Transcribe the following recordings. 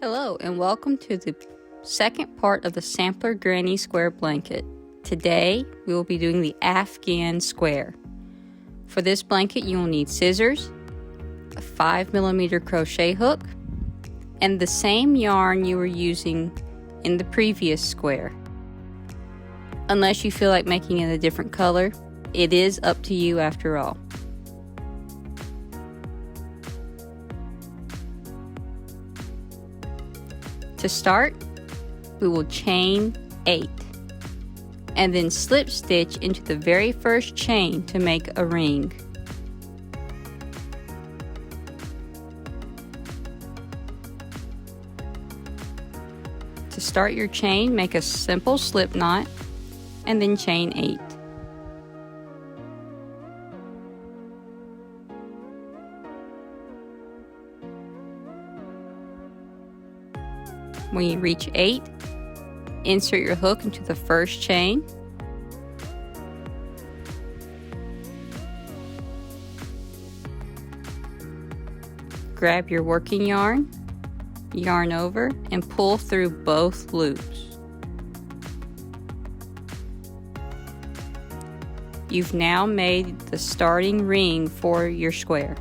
Hello and welcome to the second part of the Sampler Granny Square blanket. Today we will be doing the Afghan Square. For this blanket you will need scissors, a 5mm crochet hook, and the same yarn you were using in the previous square. Unless you feel like making it a different color, it is up to you after all. To start, we will chain 8 and then slip stitch into the very first chain to make a ring. To start your chain, make a simple slip knot and then chain 8. When you reach 8, insert your hook into the first chain. Grab your working yarn, yarn over, and pull through both loops. You've now made the starting ring for your square.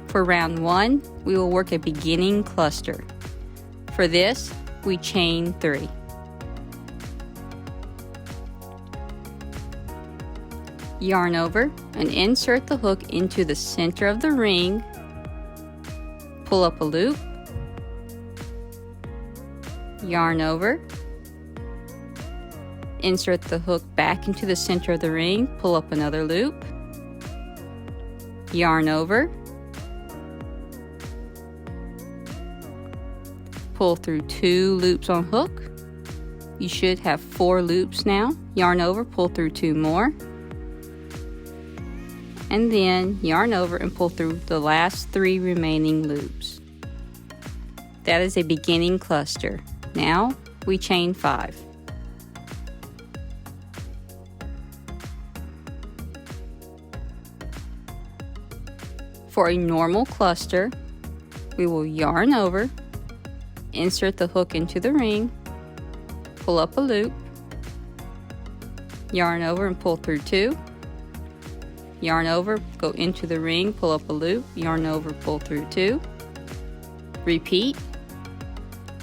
For round 1, we will work a beginning cluster. For this, we chain 3. Yarn over and insert the hook into the center of the ring. Pull up a loop. Yarn over. Insert the hook back into the center of the ring. Pull up another loop. Yarn over. Pull through 2 loops on hook. You should have 4 loops now. Yarn over, pull through 2 more. And then yarn over and pull through the last 3 remaining loops. That is a beginning cluster. Now we chain 5. For a normal cluster, we will yarn over, insert the hook into the ring, pull up a loop, yarn over and pull through 2, yarn over, go into the ring, pull up a loop, yarn over, pull through 2, repeat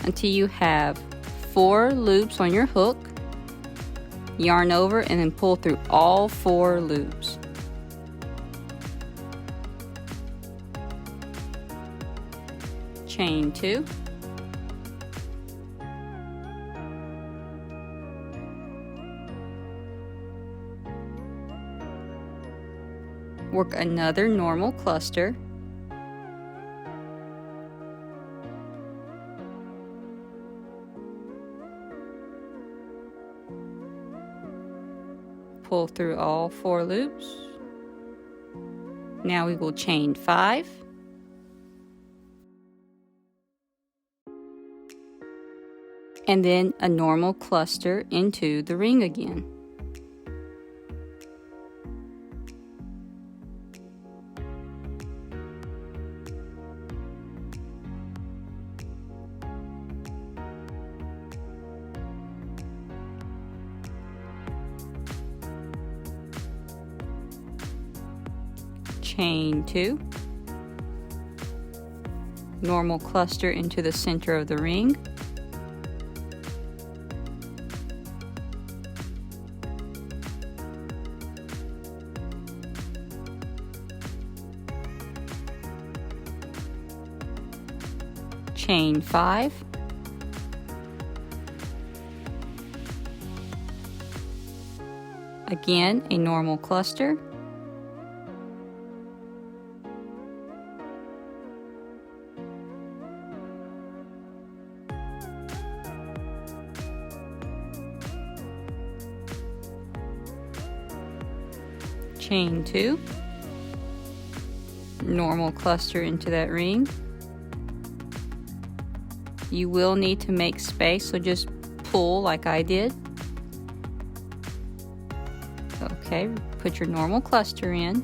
until you have 4 loops on your hook, yarn over and then pull through all 4 loops. Chain 2. Work another normal cluster. Pull through all 4 loops. Now we will chain 5. And then a normal cluster into the ring again. Chain 2, normal cluster into the center of the ring, chain 5, again a normal cluster, chain 2, normal cluster into that ring. You will need to make space, so just pull like I did. Okay, put your normal cluster in.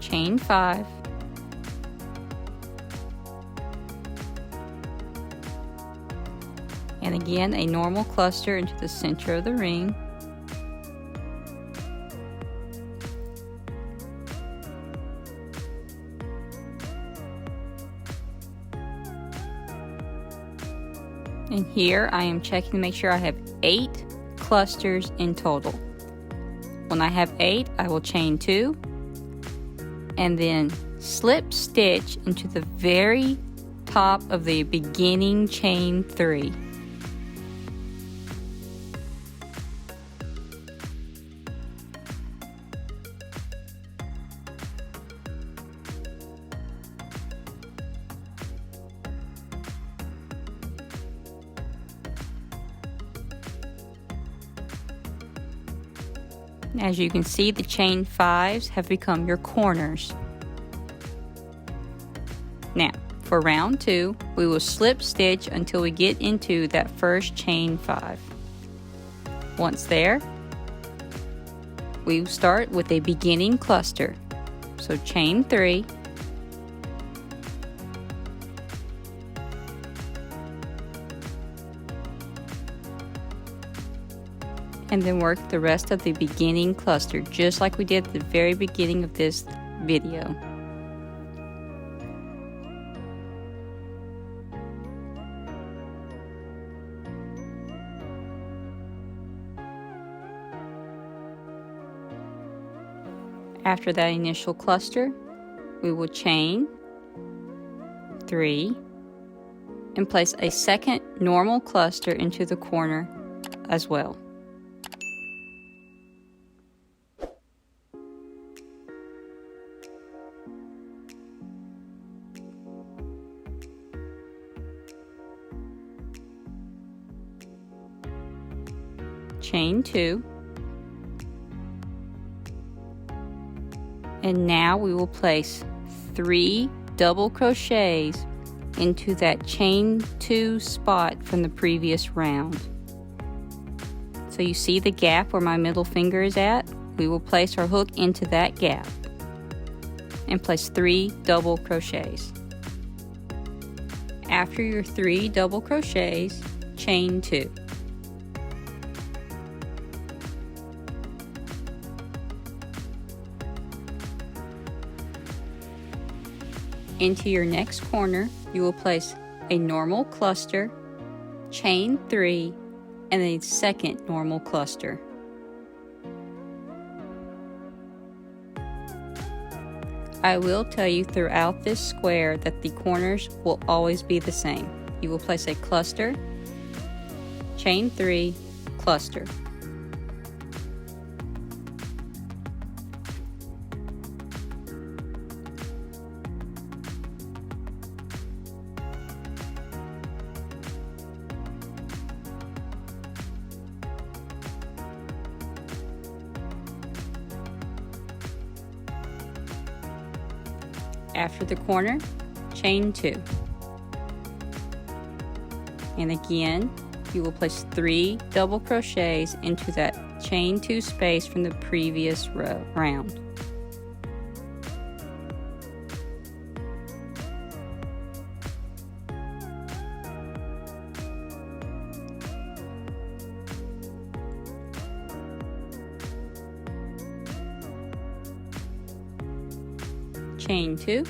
chain 5, and again a normal cluster into the center of the ring. And here I am checking to make sure I have 8 clusters in total. When I have 8, I will chain 2 and then slip stitch into the very top of the beginning chain 3. As you can see, the chain 5s have become your corners. Now, for round 2, we will slip stitch until we get into that first chain 5. Once there, we will start with a beginning cluster. So chain 3, and then work the rest of the beginning cluster just like we did at the very beginning of this video. After that initial cluster, we will chain 3 and place a second normal cluster into the corner as well. Chain 2, and now we will place 3 double crochets into that chain 2 spot from the previous round. So you see the gap where my middle finger is at? We will place our hook into that gap and place 3 double crochets. After your 3 double crochets, chain 2. Into your next corner, you will place a normal cluster, chain 3, and a second normal cluster. I will tell you throughout this square that the corners will always be the same. You will place a cluster, chain 3, cluster. After the corner, chain 2. And again, you will place 3 double crochets into that chain 2 space from the previous round. Chain 2,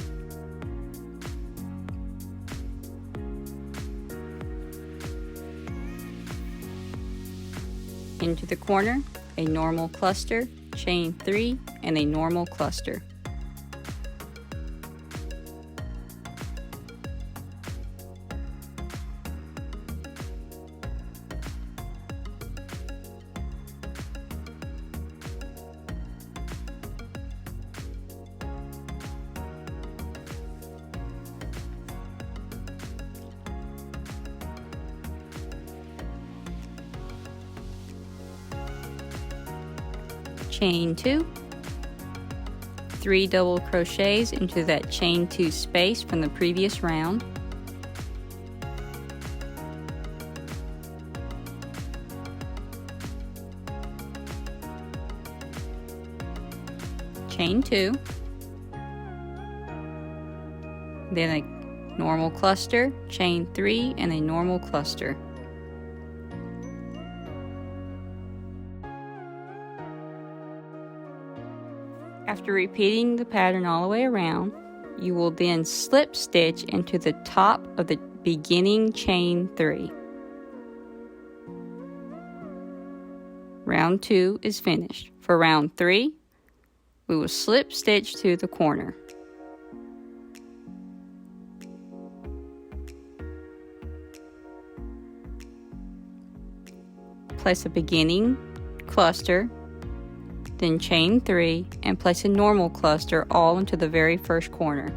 into the corner, a normal cluster, chain 3, and a normal cluster. Chain 2, 3 double crochets into that chain 2 space from the previous round, chain 2, then a normal cluster, chain 3, and a normal cluster. After repeating the pattern all the way around, you will then slip stitch into the top of the beginning chain 3. Round 2 is finished. For round 3, we will slip stitch to the corner. Place a beginning cluster, then chain 3, and place a normal cluster all into the very first corner.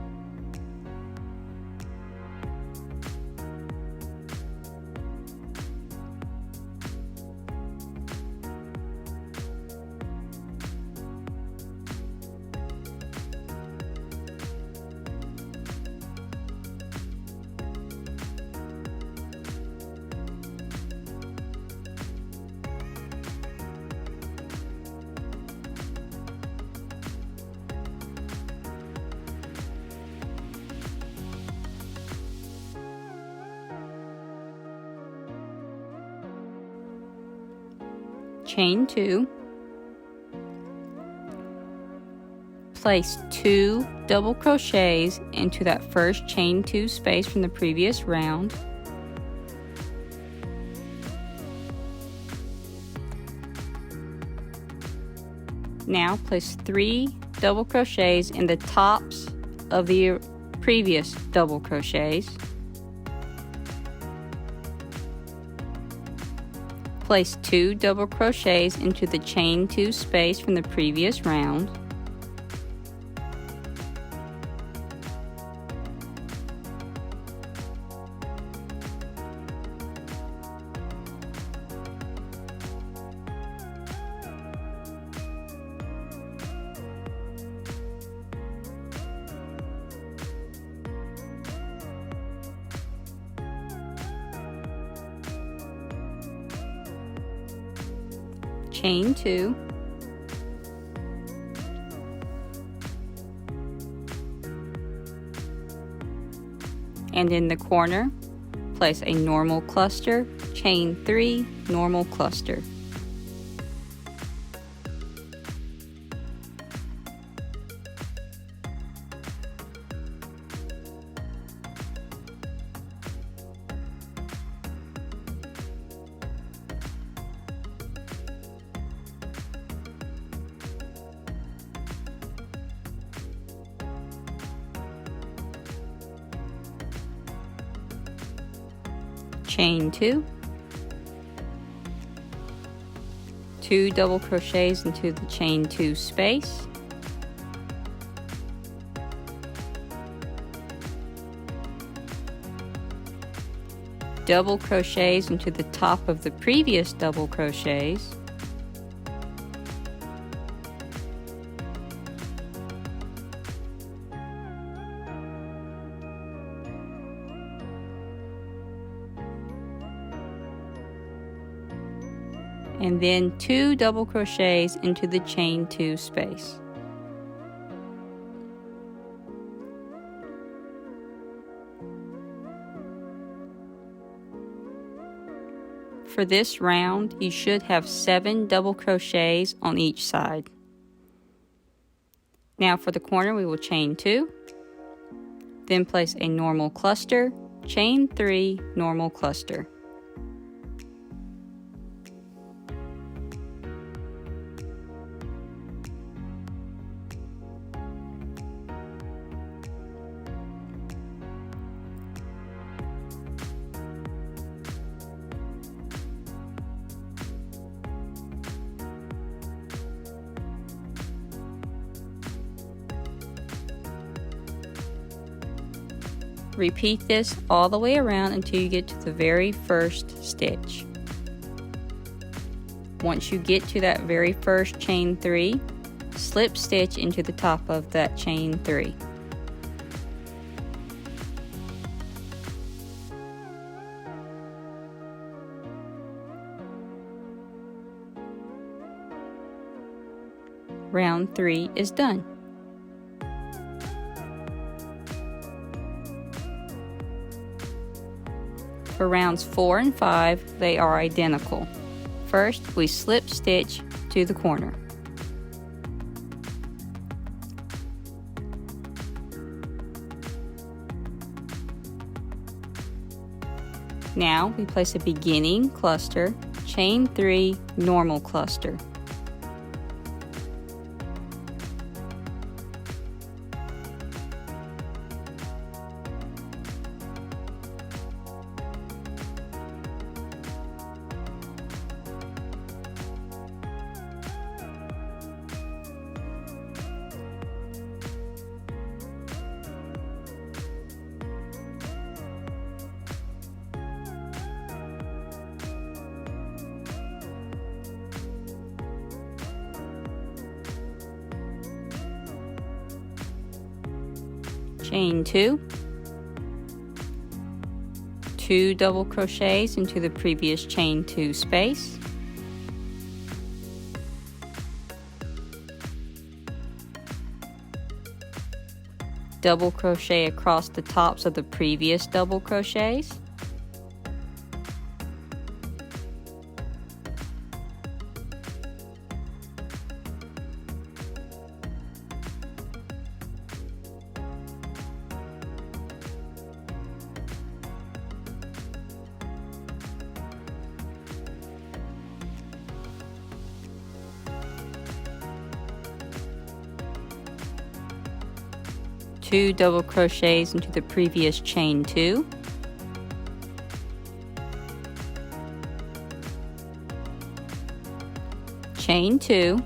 Chain 2, place 2 double crochets into that first chain 2 space from the previous round. Now place 3 double crochets in the tops of the previous double crochets. Place 2 double crochets into the chain 2 space from the previous round. Chain 2, and in the corner place a normal cluster, chain 3, normal cluster. Chain 2, 2 double crochets into the chain 2 space, double crochets into the top of the previous double crochets, and then 2 double crochets into the chain 2 space. For this round, you should have 7 double crochets on each side. Now for the corner, we will chain 2, then place a normal cluster, chain 3, normal cluster. Repeat this all the way around until you get to the very first stitch. Once you get to that very first chain 3, slip stitch into the top of that chain 3. Round 3 is done. For rounds 4 and 5, they are identical. First, we slip stitch to the corner. Now we place a beginning cluster, chain 3, normal cluster. Chain 2, 2 double crochets into the previous chain 2 space, double crochet across the tops of the previous double crochets, two double crochets into the previous chain 2, chain 2,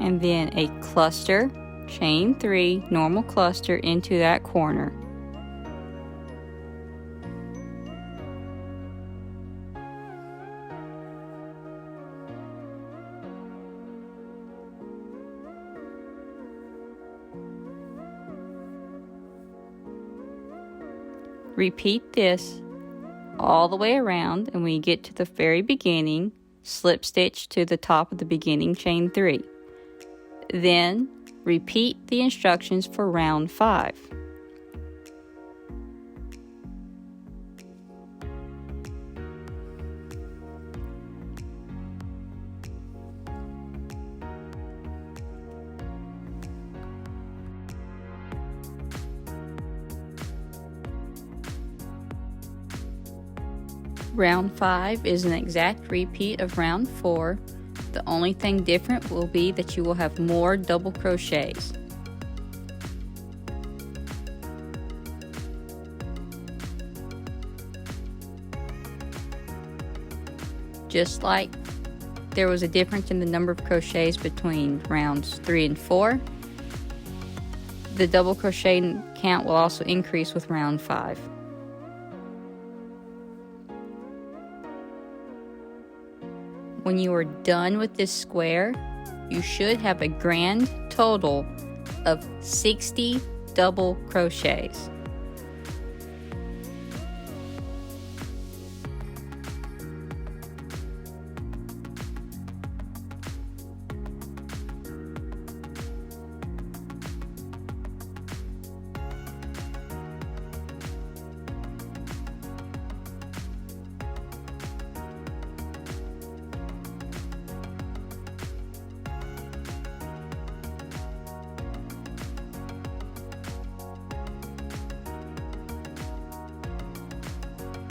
and then a cluster, chain 3, normal cluster into that corner. Repeat this all the way around, and when you get to the very beginning, slip stitch to the top of the beginning chain 3. Then repeat the instructions for round 5. Round 5 is an exact repeat of round 4. The only thing different will be that you will have more double crochets. Just like there was a difference in the number of crochets between rounds 3 and 4, the double crochet count will also increase with round 5. When you are done with this square, you should have a grand total of 60 double crochets.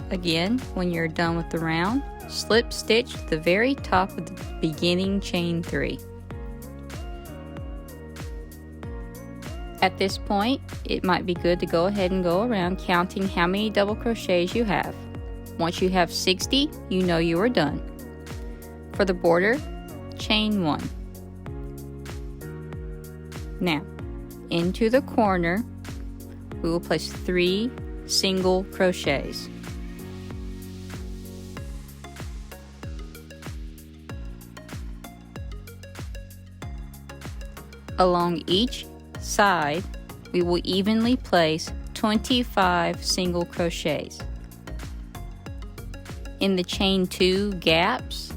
Again, when you're done with the round, slip stitch to the very top of the beginning chain 3. At this point, it might be good to go ahead and go around counting how many double crochets you have. Once you have 60, you know you are done. For the border, chain 1. Now, into the corner, we will place 3 single crochets. Along each side, we will evenly place 25 single crochets. In the chain 2 gaps,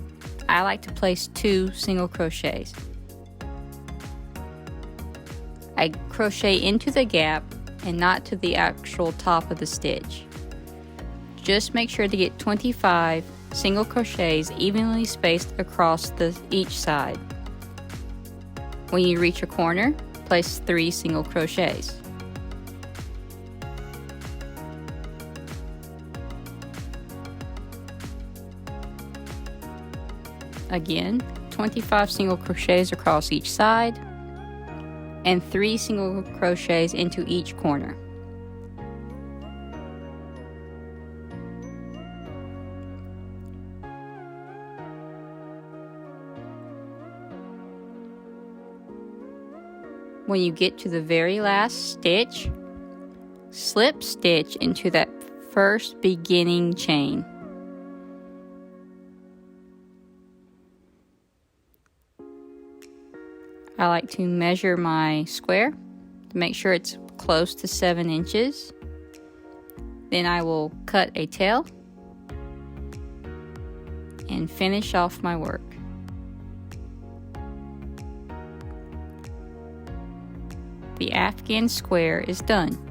I like to place 2 single crochets. I crochet into the gap and not to the actual top of the stitch. Just make sure to get 25 single crochets evenly spaced across each side. When you reach a corner, place 3 single crochets. Again, 25 single crochets across each side and 3 single crochets into each corner. When you get to the very last stitch, slip stitch into that first beginning chain. I like to measure my square to make sure it's close to 7 inches. Then I will cut a tail and finish off my work. The Afghan square is done.